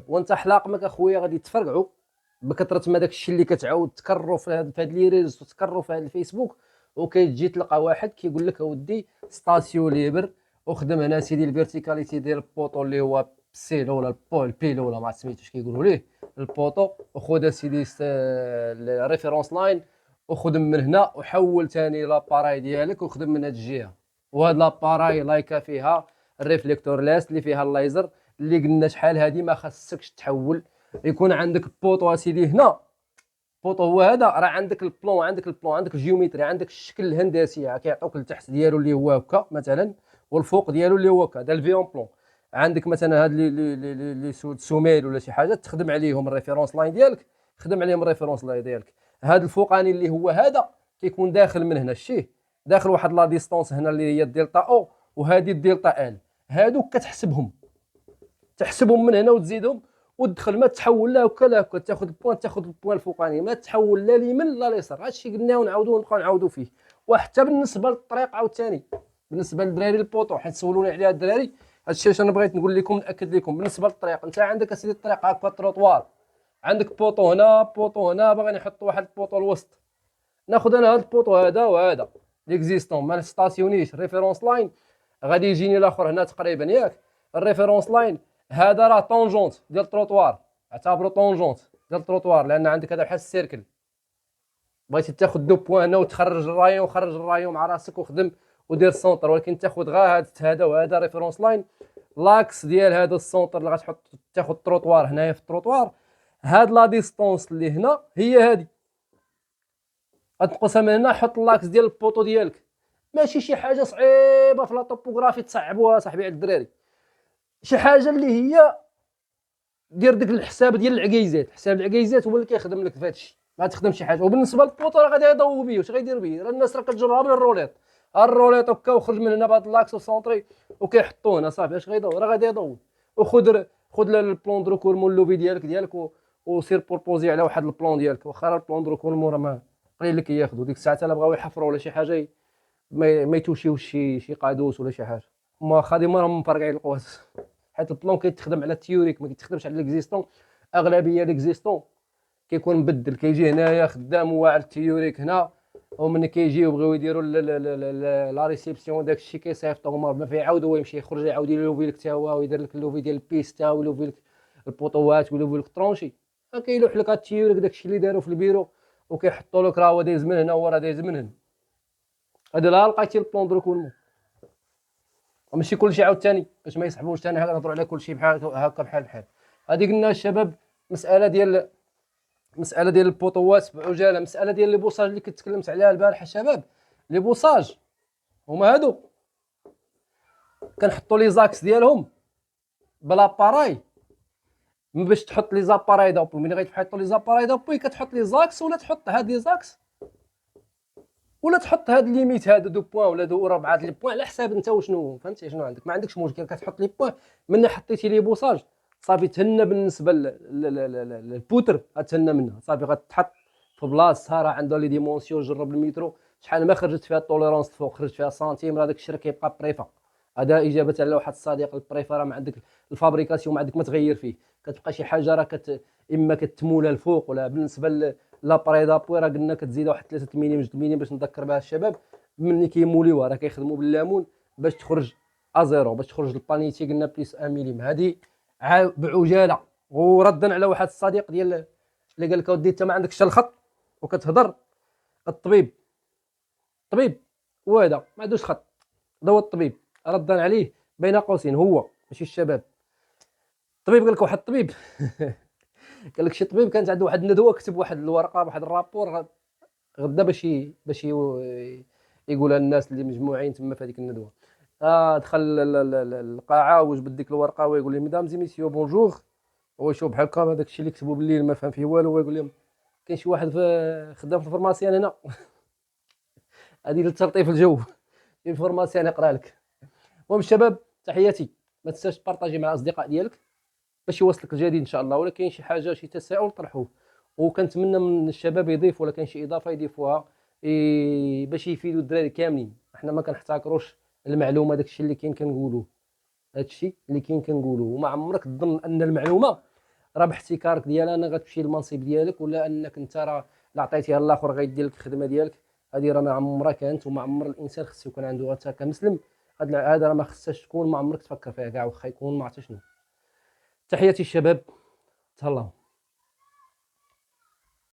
وانت حلاقمك اخويا غادي تفرقعوا بكثره ما داك الشيء اللي كتعاود تكرروا في هاد لي ريلز وتكرروا في هاد الفيسبوك. وكتجي تلقى واحد كيقول لك اودي ستاسيو ليبر وخدم هنا سيدي الفيرتيكاليتي ديال البوطو اللي هو بسيلو ولا البيلو ولا ما عرفت سميتو كيقولوا ليه البوطو، وخذ سيدي الريفيرونس لاين وخدم من هنا وحول ثاني لاباراي ديالك وخدم من هاد الجهه. وهاد لاباراي لايكا فيها الريفليكتور لاس اللي فيها اللايزر اللي قلنا شحال هادي ما خاصكش تحول. يكون عندك بوطو اسيدي هنا، بوطو هو هذا راه عندك البلون، عندك الجيومتري، عندك الشكل الهندسي كيعطوك التحت ديالو اللي هو هكا مثلا، والفوق ديالو اللي هو هكا، هذا الفيون بلون. عندك مثلا هاد لي سوميل ولا شي حاجه تخدم عليهم الريفيرونس لاين ديالك، خدم عليهم الريفيرونس لاين ديالك. هاد الفوقاني اللي هو هذا كيكون داخل من هنا شتيه، داخل واحد لا ديستونس هنا اللي هي الدلتا او، وهذه الدلتا ال. هادوك كتحسبهم، تحسبهم من هنا وتزيدهم وتدخل، ما تحول لا هكا لا هكا، تاخذ البوان الفوقاني، ما تحول لا اليمين لا اليسار. هادشي قلناه ونعاودو نبقاو نعاودو فيه. وحتى بالنسبه للطريق عاوتاني، بالنسبه للدراري البوطو، حيت سولوني عليها الدراري، هادشي اش انا بغيت نقول لكم ناكد لكم. بالنسبه للطريق، انت عندك اسيدي الطريق هكا تروطوار، عندك بوطو هنا بوطو هنا، باغي نحط واحد البوطو الوسط، ناخذ انا هذا البوطو هذا وهذا ليكزيستون ما نستاسيونيش ريفيرونس لاين، غادي يجيني الاخر هنا تقريبا ياك الريفيرونس لاين هذا راه طونجونت ديال التروطوار، اعتبروا طونجونت ديال التروطوار، لان عندك هذا بحال السيركل. بغيتي تاخذ دو بوان هنا وتخرج الرايون، خرج الرايون مع راسك وخدم ودير السونتر، ولكن تاخذ غير هذا وهذا ريفيرونس لاين، لاكس ديال هذا السونتر اللي غتحط تاخذ التروطوار هنايا في التروطوار. هاد لا ديستونس اللي هنا هي هذه، غتنقصها من هنا، حط اللاكس ديال البوطو ديالك. ماشي شي حاجه صعيبه في لا توبوغرافي تصعبوها صاحبي على الدراري، شي حاجه اللي هي دير ديك الحساب ديال العكيزات، حساب العكيزات هو اللي كيخدم لك في هذا الشيء، ما تخدم شي حاجه. وبالنسبه للبوطو راه غادي يضوي بيه، واش غيدير بيه؟ راه الناس راه كتجرها بالروليط، الروليط هكا وخرج من هنا بهذا اللاكس وسونطري وكيحطوه هنا صافي. اش غيضوي؟ راه غادي يضوي. وخذ البلون درو كورمون اللوفي ديالك وسير بوربوزي على واحد البلون ديالك، واخا البلون درو كورمون راه ما قليل اللي كياخذوا ديك الساعه، الا بغاو يحفروا ولا شي حاجه ما يتوشيوش شي قادوس ولا شي حاجه. هما خادمين راهم مفرقعين القوات، حيت البلون كيتخدم على التيوريك ما كيتخدمش على ليكزيستون. اغلبيه ليكزيستون كيكون مبدل، كيجي هنايا خدام هو على التيوريك هنا، ومن كيجيو بغاو يديروا لا ريسيبسيون داك الشيء كيصيفطوا هما ما فيعاود هو يمشي يخرج يعاود يلوفي لك حتى هو، ويدير لك اللوفي ديال البيستا ويلوفي لك البوطوات ويلوفي لك الطرونشي. كيلوح لك التيوريك داك الشيء اللي داروا في البيرو، وكيحطوا لك راه هو دايز من هنا وراه دايز من هنا. هذا لا لقيتي البلون درو كولمون، وماشي كلشي عاوتاني باش ما يسحبوش ثاني نهضروا على كلشي بحال هكا بحال. هذه قلنا الشباب مساله ديال البوطوات بعجاله. مساله ديال لي بوساج اللي كنت تكلمت عليها البارح الشباب، لي بوساج هما هادو كنحطوا لي زاكس ديالهم بلاباراي. باش تحط لي زاباراي دابو، ملي غيتحطوا لي زاباراي دابو كتحط لي زاكس، ولا تحط هاد لي زاكس، ولا تحط هاد ليميت هادو دو بوان ولا دو ربعه لي بوان على حساب انت وشنو فهمتي شنو عندك. ما عندكش مشكل كتحط لي بوان من حطيتي لي بوساج صافي تهنى. بالنسبه للبوتر غتهنى منها صافي، غتحط في بلاصتها راه عندها لي ديمونسيون. جرب الميترو شحال ما خرجت فيها التوليرونس الفوق، خرجت فيها سنتيم، راه داك الشيء راه كيبقى بريفا. هذا اجابه على واحد الصديق، البريفا راه ما عندك الفابريكاسيون ما عندك ما تغير فيه، كتبقى شي حاجه راه اما كتمولها الفوق. ولا بالنسبه لابري دابوي راه قلنا كتزيد واحد 3 ملم 2 ملم باش نذكر بها الشباب. ملي كيموليوها راه كيخدموا بالليمون باش تخرج ازيرو، باش تخرج البانيتي قلنا بليس 1 ملم. هذه بعجاله. وردا على واحد الصديق ديال اللي قال لك اودي انت ما عندكش الخط وكتهضر، الطبيب وهذا ما عندوش خط، هذا هو الطبيب. ردا عليه بين قوسين هو ماشي الشباب. الطبيب قال لك واحد الطبيب قال لك شي طبيب كانت عنده واحد الندوه، كتب واحد الورقه واحد الرابور غدا باش يقولها للناس اللي مجموعين تما في هذيك الندوه. دخل القاعه وجبد ديك الورقه ويقول لهم ميدام زي ميسيو بونجور. هو يشوف بحال هكا هذاك الشيء اللي كتبوا بالليل ما فهم فيه والو، ويقول لهم كاين شي واحد خدام في الفارماسيان هنا هذه لتلطيف الجو الفارماسيان يقرا لك. المهم الشباب تحياتي، ما تنساش تبارطاجي مع الاصدقاء ديالك باش يوصلك الجديد ان شاء الله. ولا كاين شي حاجه شي تساؤل طرحوه، وكنتمنى من الشباب يضيفوا ولا كاين شي اضافه يضيفوها باش يفيدوا الدراري كاملين. احنا ما كنحتكروش المعلومه، داكشي اللي كاين كنقولوه، هادشي اللي كاين كنقولوه. وما عمرك تظن ان المعلومه راه باحتكارك ديال انا غتمشي للمنصب ديالك، ولا انك انت راه لا عطيتيها لاخر غيدير لك الخدمه ديالك. هذه راه ما عمرها كانت، وما عمر الانسان خصو يكون عنده انت كمسلم هذا راه ما خصهاش تكون، ما عمرك تفكر فيها كاع واخا يكون ما عرفتش شنو. تحياتي الشباب، تهلاو.